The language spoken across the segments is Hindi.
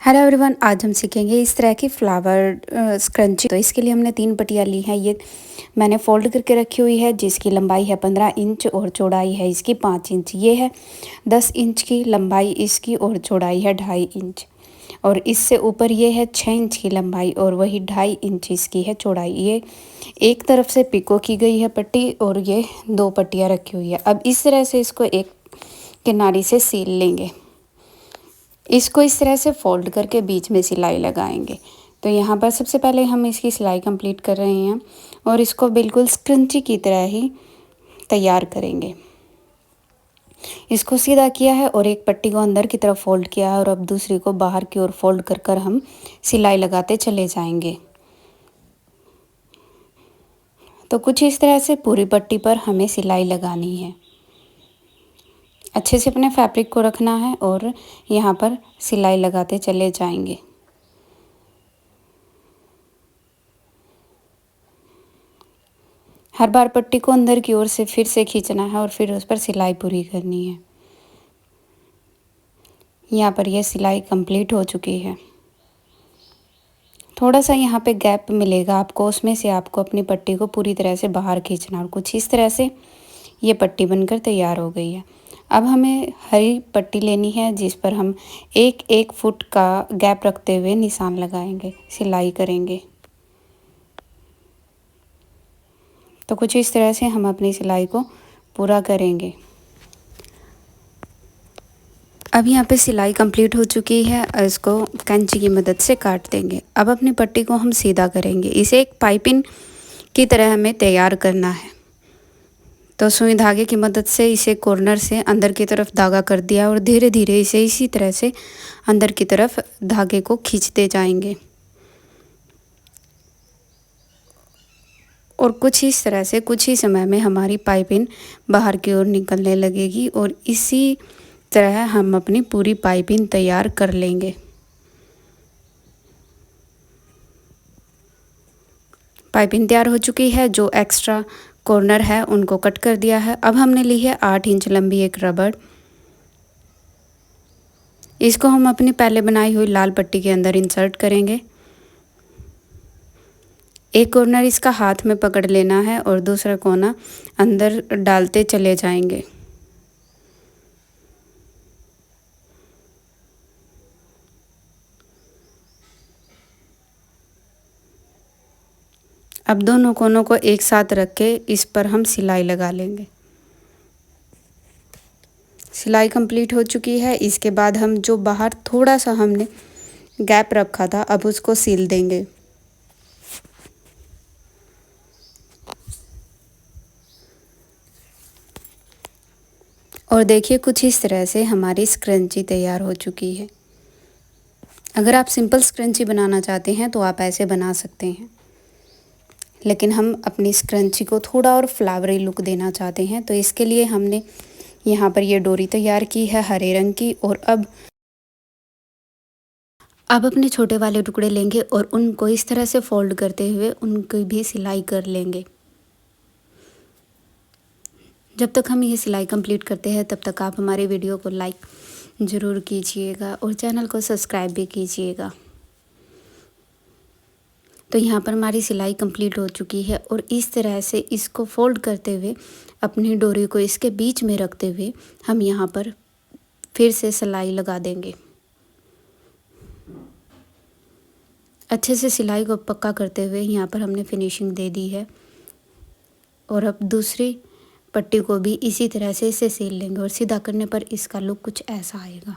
हेलो एवरीवन, आज हम सीखेंगे इस तरह की फ्लावर स्क्रंची। तो इसके लिए हमने 3 पट्टियाँ ली हैं। ये मैंने फोल्ड करके रखी हुई है, जिसकी लंबाई है 15 इंच और चौड़ाई है इसकी 5 इंच। ये है 10 इंच की लंबाई इसकी और चौड़ाई है 2.5 इंच। और इससे ऊपर ये है 6 इंच की लंबाई और वही 2.5 इंच इसकी है चौड़ाई। ये एक तरफ से पिको की गई है पट्टी और ये 2 पट्टियाँ रखी हुई है। अब इस तरह से इसको एक किनारी से सील लेंगे। इसको इस तरह से फोल्ड करके बीच में सिलाई लगाएंगे। तो यहाँ पर सबसे पहले हम इसकी सिलाई कंप्लीट कर रहे हैं और इसको बिल्कुल स्क्रंची की तरह ही तैयार करेंगे। इसको सीधा किया है और एक पट्टी को अंदर की तरफ फोल्ड किया है और अब दूसरी को बाहर की ओर फोल्ड कर कर हम सिलाई लगाते चले जाएंगे। तो कुछ इस तरह से पूरी पट्टी पर हमें सिलाई लगानी है। अच्छे से अपने फैब्रिक को रखना है और यहाँ पर सिलाई लगाते चले जाएंगे। हर बार पट्टी को अंदर की ओर से फिर से खींचना है और फिर उस पर सिलाई पूरी करनी है। यहाँ पर यह सिलाई कंप्लीट हो चुकी है। थोड़ा सा यहाँ पे गैप मिलेगा आपको, उसमें से आपको अपनी पट्टी को पूरी तरह से बाहर खींचना और कुछ इस तरह से ये पट्टी बनकर तैयार हो गई है। अब हमें हरी पट्टी लेनी है, जिस पर हम 1-1 फुट का गैप रखते हुए निशान लगाएंगे, सिलाई करेंगे। तो कुछ इस तरह से हम अपनी सिलाई को पूरा करेंगे। अब यहाँ पे सिलाई कंप्लीट हो चुकी है और इसको कैंची की मदद से काट देंगे। अब अपनी पट्टी को हम सीधा करेंगे। इसे एक पाइपिंग की तरह हमें तैयार करना है। तो सुई धागे की मदद से इसे कॉर्नर से अंदर की तरफ धागा कर दिया और धीरे धीरे इसे इसी तरह से अंदर की तरफ धागे को खींचते जाएंगे। और कुछ इस तरह से कुछ ही समय में हमारी पाइपिंग बाहर की ओर निकलने लगेगी और इसी तरह हम अपनी पूरी पाइपिंग तैयार कर लेंगे। पाइपिंग तैयार हो चुकी है। जो एक्स्ट्रा कॉर्नर है उनको कट कर दिया है। अब हमने ली है 8 इंच लंबी एक रबड़। इसको हम अपनी पहले बनाई हुई लाल पट्टी के अंदर इंसर्ट करेंगे। एक कॉर्नर इसका हाथ में पकड़ लेना है और दूसरा कोना अंदर डालते चले जाएंगे। अब दोनों कोनों को एक साथ रख के इस पर हम सिलाई लगा लेंगे। सिलाई कंप्लीट हो चुकी है। इसके बाद हम जो बाहर थोड़ा सा हमने गैप रखा था, अब उसको सील देंगे। और देखिए कुछ इस तरह से हमारी स्क्रंची तैयार हो चुकी है। अगर आप सिंपल स्क्रंची बनाना चाहते हैं तो आप ऐसे बना सकते हैं, लेकिन हम अपनी स्क्रंची को थोड़ा और फ्लावरी लुक देना चाहते हैं। तो इसके लिए हमने यहाँ पर ये डोरी तैयार की है हरे रंग की। और अब अपने छोटे वाले टुकड़े लेंगे और उनको इस तरह से फोल्ड करते हुए उनकी भी सिलाई कर लेंगे। जब तक हम ये सिलाई कंप्लीट करते हैं तब तक आप हमारे वीडियो को लाइक ज़रूर कीजिएगा और चैनल को सब्सक्राइब भी कीजिएगा। तो यहाँ पर हमारी सिलाई कंप्लीट हो चुकी है और इस तरह से इसको फोल्ड करते हुए अपनी डोरी को इसके बीच में रखते हुए हम यहाँ पर फिर से सिलाई लगा देंगे। अच्छे से सिलाई को पक्का करते हुए यहाँ पर हमने फिनिशिंग दे दी है। और अब दूसरी पट्टी को भी इसी तरह से इसे सील लेंगे और सीधा करने पर इसका लुक कुछ ऐसा आएगा।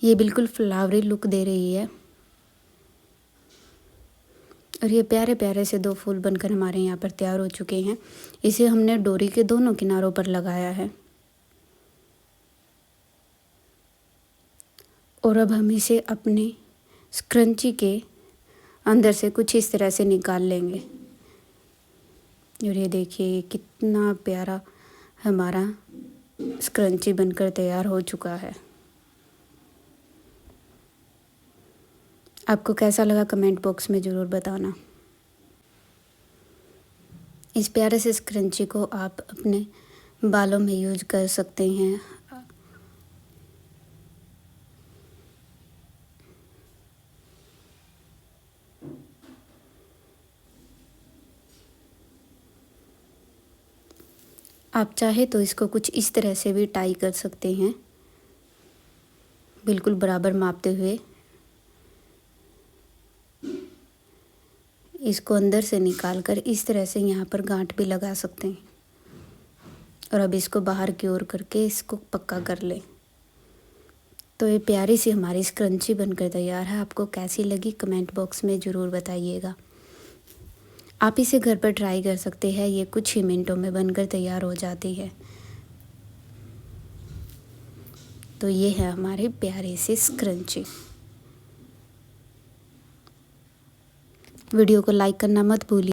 ये बिल्कुल फ्लावरी लुक दे रही है और ये प्यारे प्यारे से 2 फूल बनकर हमारे यहाँ पर तैयार हो चुके हैं। इसे हमने डोरी के दोनों किनारों पर लगाया है और अब हम इसे अपने स्क्रंची के अंदर से कुछ इस तरह से निकाल लेंगे। और ये देखिए ये कितना प्यारा हमारा स्क्रंची बनकर तैयार हो चुका है। आपको कैसा लगा कमेंट बॉक्स में ज़रूर बताना। इस प्यारे से स्क्रंची को आप अपने बालों में यूज कर सकते हैं। आप चाहे तो इसको कुछ इस तरह से भी टाई कर सकते हैं, बिल्कुल बराबर मापते हुए। इसको अंदर से निकाल कर इस तरह से यहाँ पर गांठ भी लगा सकते हैं। और अब इसको बाहर की ओर करके इसको पक्का कर लें। तो ये प्यारी सी हमारी स्क्रंची बनकर तैयार है। आपको कैसी लगी कमेंट बॉक्स में ज़रूर बताइएगा। आप इसे घर पर ट्राई कर सकते हैं, ये कुछ ही मिनटों में बनकर तैयार हो जाती है। तो ये है हमारी प्यारी सी स्क्रंची। वीडियो को लाइक करना मत भूलिए।